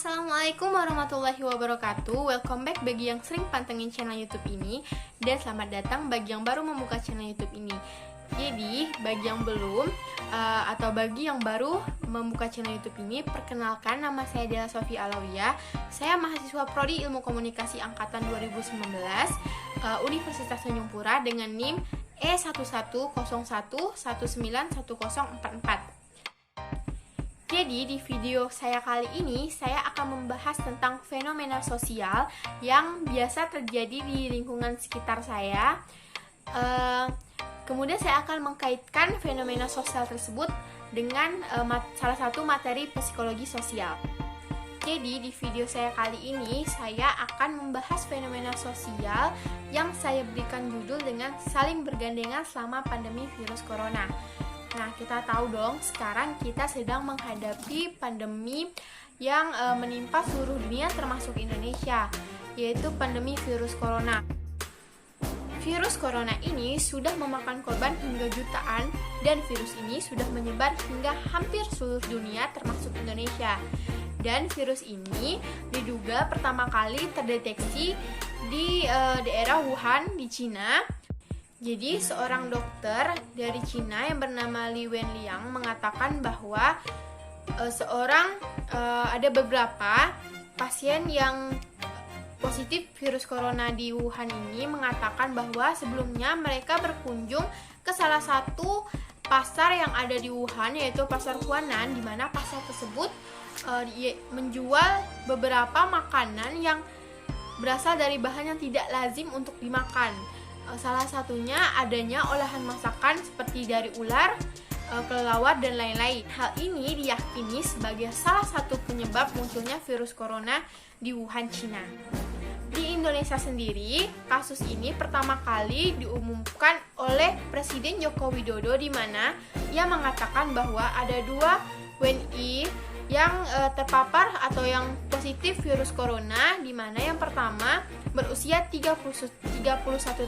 Assalamualaikum warahmatullahi wabarakatuh. Welcome back bagi yang sering pantengin channel YouTube ini, dan selamat datang bagi yang baru membuka channel YouTube ini. Jadi, bagi yang belum atau bagi yang baru membuka channel YouTube ini, perkenalkan, nama saya Dela Sofi Alawiyah. Saya mahasiswa Prodi Ilmu Komunikasi angkatan 2019 Universitas Tanjung Pura dengan NIM E1101191044. Jadi di video saya kali ini, saya akan membahas tentang fenomena sosial yang biasa terjadi di lingkungan sekitar saya. Kemudian saya akan mengkaitkan fenomena sosial tersebut dengan salah satu materi psikologi sosial. Jadi di video saya kali ini, saya akan membahas fenomena sosial yang saya berikan judul dengan saling bergandengan selama pandemi virus corona. Nah, kita tahu dong, sekarang kita sedang menghadapi pandemi yang menimpa seluruh dunia termasuk Indonesia, yaitu pandemi virus corona. Virus corona ini sudah memakan korban hingga jutaan, dan virus ini sudah menyebar hingga hampir seluruh dunia termasuk Indonesia. Dan virus ini diduga pertama kali terdeteksi di daerah Wuhan di Cina. Jadi, seorang dokter dari Cina yang bernama Li Wenliang mengatakan bahwa ada beberapa pasien yang positif virus corona di Wuhan ini mengatakan bahwa sebelumnya mereka berkunjung ke salah satu pasar yang ada di Wuhan, yaitu pasar Huanan, di mana pasar tersebut menjual beberapa makanan yang berasal dari bahan yang tidak lazim untuk dimakan. Salah satunya adanya olahan masakan seperti dari ular, kelelawar, dan lain-lain. Hal ini diyakini sebagai salah satu penyebab munculnya virus corona di Wuhan, Cina. Di Indonesia sendiri, kasus ini pertama kali diumumkan oleh Presiden Joko Widodo, di mana ia mengatakan bahwa ada 2 WNI yang terpapar atau yang positif virus corona, di mana yang pertama berusia 31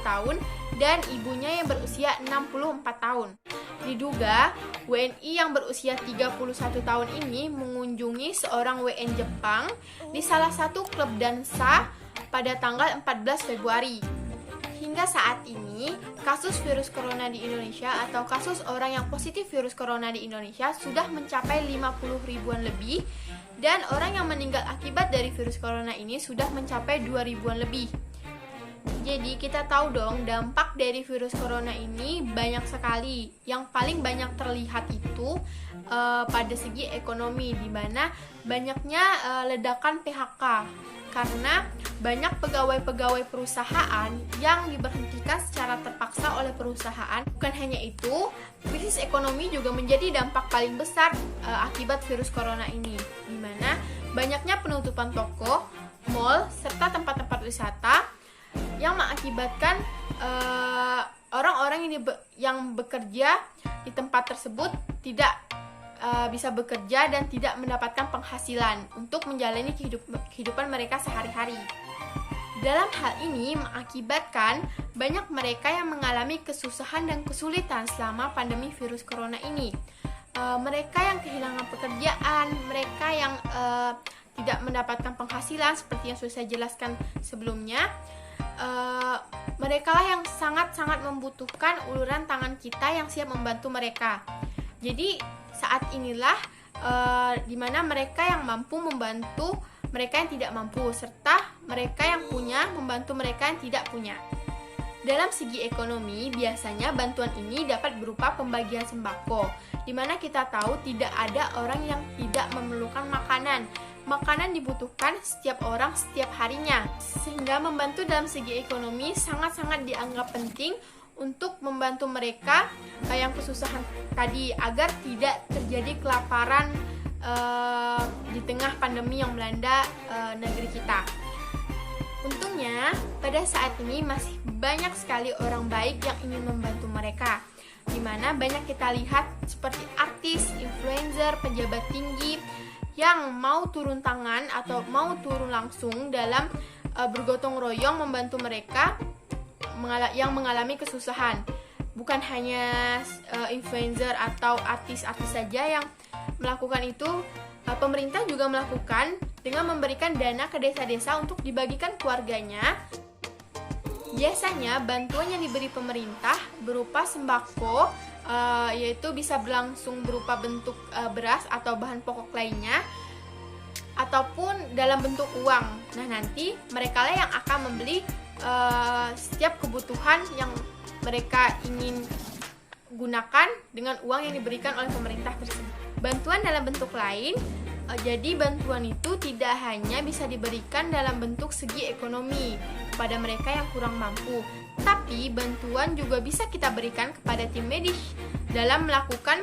tahun dan ibunya yang berusia 64 tahun. Diduga WNI yang berusia 31 tahun ini mengunjungi seorang WN Jepang di salah satu klub dansa pada tanggal 14 Februari. Hingga saat ini, kasus virus corona di Indonesia atau kasus orang yang positif virus corona di Indonesia sudah mencapai 50 ribuan lebih, dan orang yang meninggal akibat dari virus corona ini sudah mencapai 2 ribuan lebih. Jadi kita tahu dong, dampak dari virus corona ini banyak sekali. Yang paling banyak terlihat itu pada segi ekonomi, di mana banyaknya ledakan PHK karena banyak pegawai-pegawai perusahaan yang diberhentikan secara terpaksa oleh perusahaan. Bukan hanya itu, krisis ekonomi juga menjadi dampak paling besar akibat virus corona ini, di mana banyaknya penutupan toko, mal, serta tempat-tempat wisata yang mengakibatkan orang-orang yang bekerja di tempat tersebut tidak bisa bekerja dan tidak mendapatkan penghasilan untuk menjalani kehidupan mereka sehari-hari. Dalam hal ini mengakibatkan banyak mereka yang mengalami kesusahan dan kesulitan selama pandemi virus corona ini. Mereka yang kehilangan pekerjaan, mereka yang tidak mendapatkan penghasilan seperti yang sudah saya jelaskan sebelumnya, mereka lah yang sangat-sangat membutuhkan uluran tangan kita yang siap membantu mereka. Jadi saat inilah di mana mereka yang mampu membantu mereka yang tidak mampu, serta mereka yang punya membantu mereka yang tidak punya. Dalam segi ekonomi, biasanya bantuan ini dapat berupa pembagian sembako, di mana kita tahu tidak ada orang yang tidak memerlukan makanan. Makanan dibutuhkan setiap orang setiap harinya, sehingga membantu dalam segi ekonomi sangat-sangat dianggap penting untuk membantu mereka yang kesusahan tadi, agar tidak terjadi kelaparan di tengah pandemi yang melanda negeri kita. Untungnya, pada saat ini masih banyak sekali orang baik yang ingin membantu mereka, di mana banyak kita lihat seperti artis, influencer, pejabat tinggi yang mau turun tangan atau mau turun langsung dalam bergotong royong membantu mereka yang mengalami kesusahan. Bukan hanya influencer atau artis-artis saja yang melakukan itu, pemerintah juga melakukan dengan memberikan dana ke desa-desa untuk dibagikan keluarganya. Biasanya bantuan yang diberi pemerintah berupa sembako, yaitu bisa berlangsung berupa bentuk beras atau bahan pokok lainnya, ataupun dalam bentuk uang. Nah, nanti mereka lah yang akan membeli setiap kebutuhan yang mereka ingin gunakan dengan uang yang diberikan oleh pemerintah tersebut. Bantuan dalam bentuk lain, jadi bantuan itu tidak hanya bisa diberikan dalam bentuk segi ekonomi kepada mereka yang kurang mampu, tapi bantuan juga bisa kita berikan kepada tim medis dalam melakukan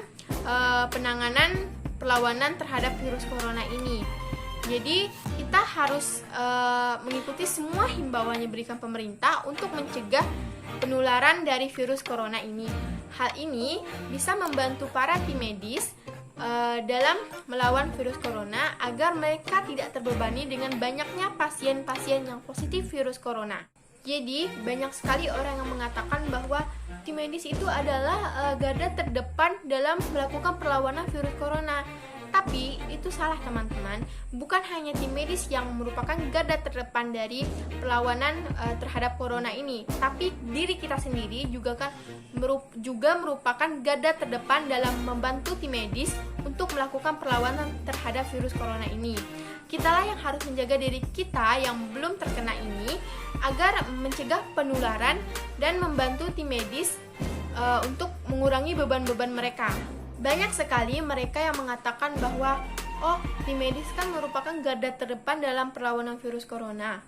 penanganan perlawanan terhadap virus corona ini. Jadi kita harus mengikuti semua himbauan yang diberikan pemerintah untuk mencegah penularan dari virus corona ini. Hal ini bisa membantu para tim medis dalam melawan virus corona agar mereka tidak terbebani dengan banyaknya pasien-pasien yang positif virus corona. Jadi banyak sekali orang yang mengatakan bahwa tim medis itu adalah garda terdepan dalam melakukan perlawanan virus corona. Tapi itu salah teman-teman, bukan hanya tim medis yang merupakan garda terdepan dari perlawanan terhadap corona ini, tapi diri kita sendiri juga merupakan garda terdepan dalam membantu tim medis untuk melakukan perlawanan terhadap virus corona ini. Kitalah yang harus menjaga diri kita yang belum terkena ini agar mencegah penularan dan membantu tim medis untuk mengurangi beban-beban mereka. Banyak sekali mereka yang mengatakan bahwa tim medis kan merupakan garda terdepan dalam perlawanan virus corona.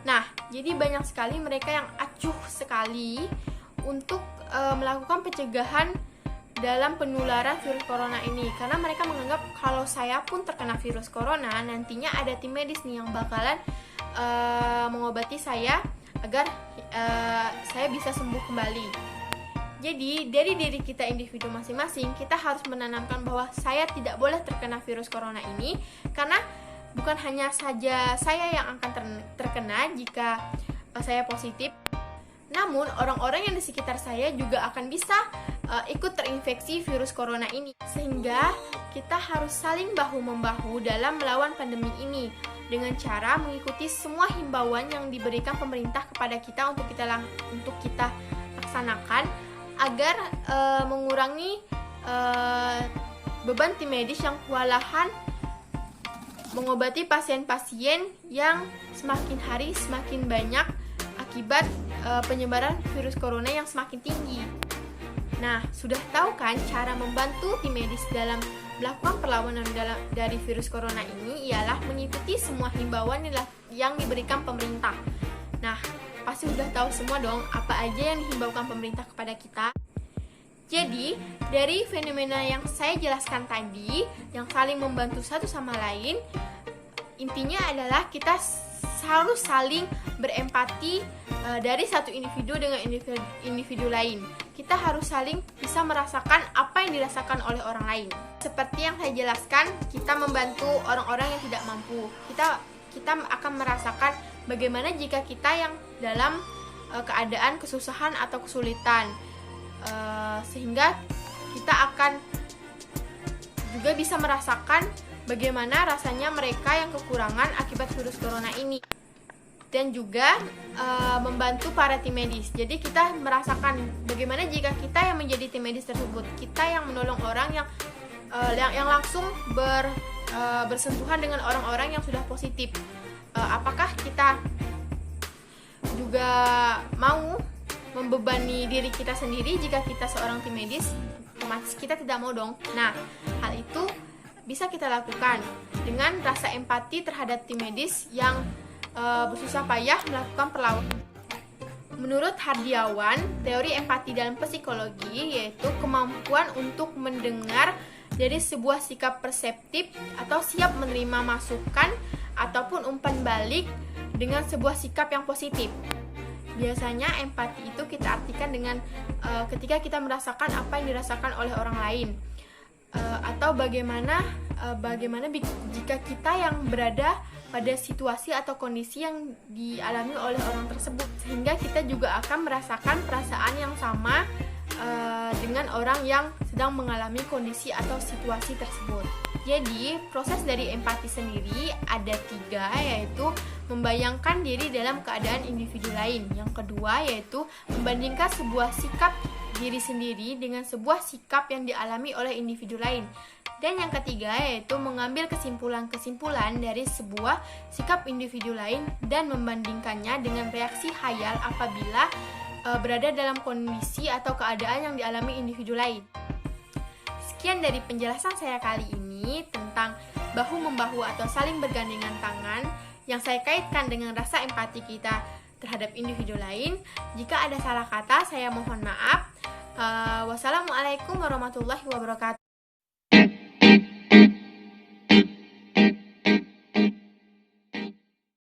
Nah, jadi banyak sekali mereka yang acuh sekali untuk melakukan pencegahan dalam penularan virus corona ini, karena mereka menganggap kalau saya pun terkena virus corona, nantinya ada tim medis nih yang bakalan mengobati saya agar saya bisa sembuh kembali. Jadi, dari diri kita individu masing-masing, kita harus menanamkan bahwa saya tidak boleh terkena virus corona ini, karena bukan hanya saja saya yang akan terkena jika saya positif, namun orang-orang yang di sekitar saya juga akan bisa ikut terinfeksi virus corona ini. Sehingga kita harus saling bahu-membahu dalam melawan pandemi ini dengan cara mengikuti semua himbauan yang diberikan pemerintah kepada kita untuk kita laksanakan agar mengurangi beban tim medis yang kewalahan mengobati pasien-pasien yang semakin hari semakin banyak akibat penyebaran virus corona yang semakin tinggi. Nah, sudah tahu kan cara membantu tim medis dalam melakukan perlawanan dari virus corona ini ialah mengikuti semua himbauan yang diberikan pemerintah. Nah, pasti udah tahu semua dong apa aja yang dihimbaukan pemerintah kepada kita. Jadi, dari fenomena yang saya jelaskan tadi, yang saling membantu satu sama lain, intinya adalah kita harus saling berempati dari satu individu dengan individu lain. Kita harus saling bisa merasakan apa yang dirasakan oleh orang lain. Seperti yang saya jelaskan, kita membantu orang-orang yang tidak mampu. Kita akan merasakan bagaimana jika kita yang dalam keadaan kesusahan atau kesulitan, sehingga kita akan juga bisa merasakan bagaimana rasanya mereka yang kekurangan akibat virus corona ini, dan juga membantu para tim medis. Jadi kita merasakan bagaimana jika kita yang menjadi tim medis tersebut, kita yang menolong orang yang langsung bersentuhan dengan orang-orang yang sudah positif. Apakah kita juga mau membebani diri kita sendiri jika kita seorang tim medis? Otomatis kita tidak mau dong. Nah, hal itu bisa kita lakukan dengan rasa empati terhadap tim medis yang bersusah payah melakukan perlawanan. Menurut Hardiawan, teori empati dalam psikologi yaitu kemampuan untuk mendengar dari sebuah sikap perseptif atau siap menerima masukan ataupun umpan balik dengan sebuah sikap yang positif. Biasanya empati itu kita artikan dengan ketika kita merasakan apa yang dirasakan oleh orang lain, atau bagaimana jika kita yang berada pada situasi atau kondisi yang dialami oleh orang tersebut, sehingga kita juga akan merasakan perasaan yang sama dengan orang yang sedang mengalami kondisi atau situasi tersebut. Jadi, proses dari empati sendiri ada 3, yaitu membayangkan diri dalam keadaan individu lain. Yang kedua, yaitu membandingkan sebuah sikap diri sendiri dengan sebuah sikap yang dialami oleh individu lain. Dan yang ketiga, yaitu mengambil kesimpulan-kesimpulan dari sebuah sikap individu lain dan membandingkannya dengan reaksi khayal apabila berada dalam kondisi atau keadaan yang dialami individu lain. Sekian dari penjelasan saya kali ini tentang bahu-membahu atau saling bergandengan tangan yang saya kaitkan dengan rasa empati kita terhadap individu lain. Jika ada salah kata, saya mohon maaf. Wassalamualaikum warahmatullahi wabarakatuh.